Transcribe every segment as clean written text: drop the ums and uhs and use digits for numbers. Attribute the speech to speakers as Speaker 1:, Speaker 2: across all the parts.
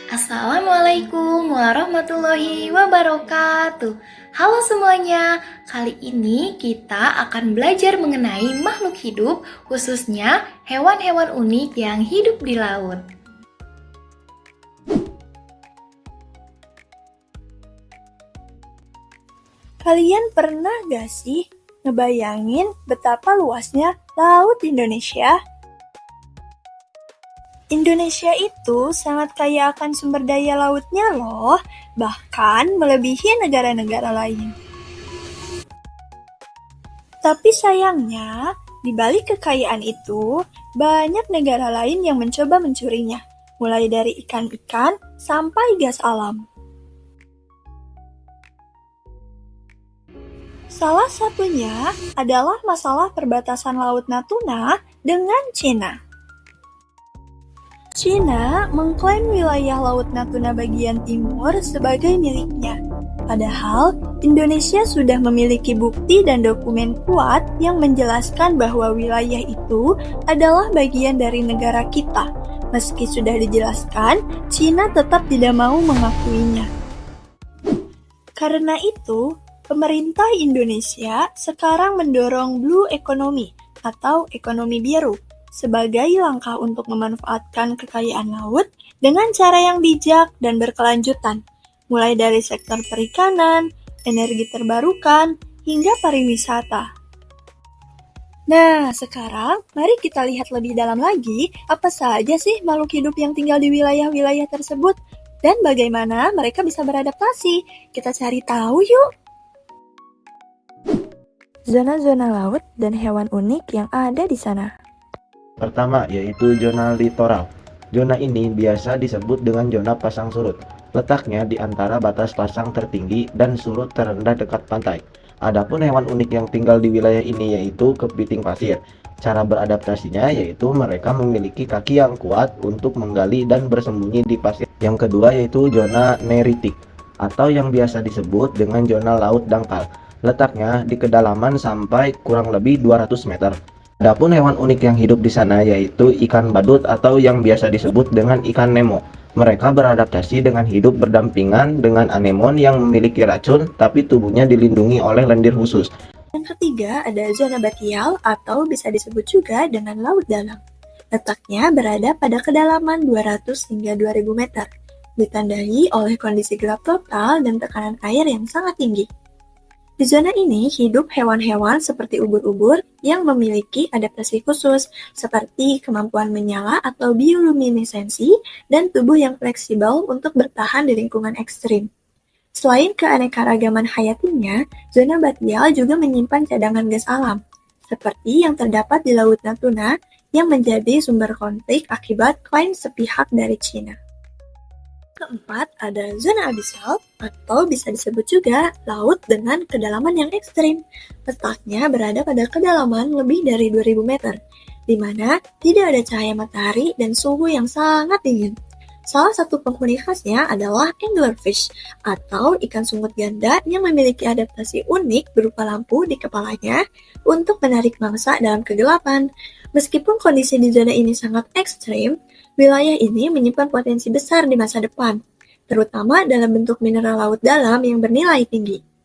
Speaker 1: Assalamualaikum warahmatullahi wabarakatuh. Halo semuanya, kali ini kita akan belajar mengenai makhluk hidup, khususnya hewan-hewan unik yang hidup di laut.
Speaker 2: Kalian pernah gak sih ngebayangin betapa luasnya laut Indonesia? Indonesia itu sangat kaya akan sumber daya lautnya loh, bahkan melebihi negara-negara lain. Tapi sayangnya, di balik kekayaan itu, banyak negara lain yang mencoba mencurinya, mulai dari ikan-ikan sampai gas alam. Salah satunya adalah masalah perbatasan Laut Natuna dengan Cina. Cina mengklaim wilayah Laut Natuna bagian timur sebagai miliknya. Padahal, Indonesia sudah memiliki bukti dan dokumen kuat yang menjelaskan bahwa wilayah itu adalah bagian dari negara kita. Meski sudah dijelaskan, Cina tetap tidak mau mengakuinya. Karena itu, pemerintah Indonesia sekarang mendorong Blue Economy atau ekonomi biru sebagai langkah untuk memanfaatkan kekayaan laut dengan cara yang bijak dan berkelanjutan, mulai dari sektor perikanan, energi terbarukan, hingga pariwisata. Nah, sekarang mari kita lihat lebih dalam lagi apa saja sih makhluk hidup yang tinggal di wilayah-wilayah tersebut dan bagaimana mereka bisa beradaptasi. Kita cari tahu yuk! Zona-zona laut dan hewan unik yang ada di sana.
Speaker 3: Pertama, yaitu zona litoral. Zona ini biasa disebut dengan zona pasang surut. Letaknya di antara batas pasang tertinggi dan surut terendah dekat pantai. Adapun hewan unik yang tinggal di wilayah ini yaitu kepiting pasir. Cara beradaptasinya yaitu mereka memiliki kaki yang kuat untuk menggali dan bersembunyi di pasir. Yang kedua yaitu zona neritik atau yang biasa disebut dengan zona laut dangkal. Letaknya di kedalaman sampai kurang lebih 200 meter. Adapun hewan unik yang hidup di sana yaitu ikan badut atau yang biasa disebut dengan ikan Nemo. Mereka beradaptasi dengan hidup berdampingan dengan anemon yang memiliki racun tapi tubuhnya dilindungi oleh lendir khusus.
Speaker 2: Yang ketiga ada zona batial atau bisa disebut juga dengan laut dalam. Letaknya berada pada kedalaman 200 hingga 2000 meter, ditandai oleh kondisi gelap total dan tekanan air yang sangat tinggi. Di zona ini hidup hewan-hewan seperti ubur-ubur yang memiliki adaptasi khusus seperti kemampuan menyala atau bioluminesensi dan tubuh yang fleksibel untuk bertahan di lingkungan ekstrim. Selain keanekaragaman hayatinya, zona batial juga menyimpan cadangan gas alam, seperti yang terdapat di Laut Natuna yang menjadi sumber konflik akibat klaim sepihak dari Cina. Keempat, ada zona abisal atau bisa disebut juga laut dengan kedalaman yang ekstrim. Letaknya berada pada kedalaman lebih dari 2000 meter, di mana tidak ada cahaya matahari dan suhu yang sangat dingin. Salah satu penghuni khasnya adalah anglerfish atau ikan sungut ganda yang memiliki adaptasi unik berupa lampu di kepalanya untuk menarik mangsa dalam kegelapan. Meskipun kondisi di zona ini sangat ekstrim, wilayah ini menyimpan potensi besar di masa depan, terutama dalam bentuk mineral laut dalam yang bernilai tinggi.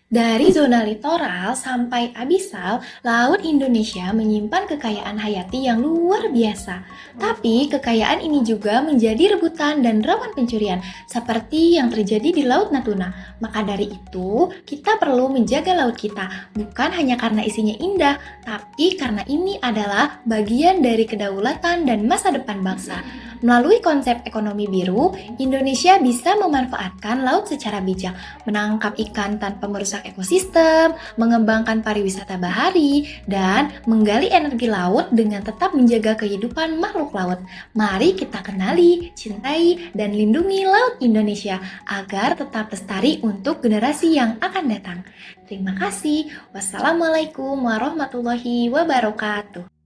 Speaker 1: Dari zona litoral sampai abisal, laut Indonesia menyimpan kekayaan hayati yang luar biasa. Tapi kekayaan ini juga menjadi rebutan dan rawan pencurian, seperti yang terjadi di Laut Natuna. Maka dari itu, kita perlu menjaga laut kita, bukan hanya karena isinya indah, tapi karena ini adalah bagian dari kedaulatan dan masa depan bangsa. Melalui konsep ekonomi biru, Indonesia bisa memanfaatkan laut secara bijak, menangkap ikan tanpa merusak ekosistem, mengembangkan pariwisata bahari, dan menggali energi laut dengan tetap menjaga kehidupan makhluk laut. Mari kita kenali, cintai, dan lindungi laut Indonesia agar tetap lestari untuk generasi yang akan datang. Terima kasih. Wassalamualaikum warahmatullahi wabarakatuh.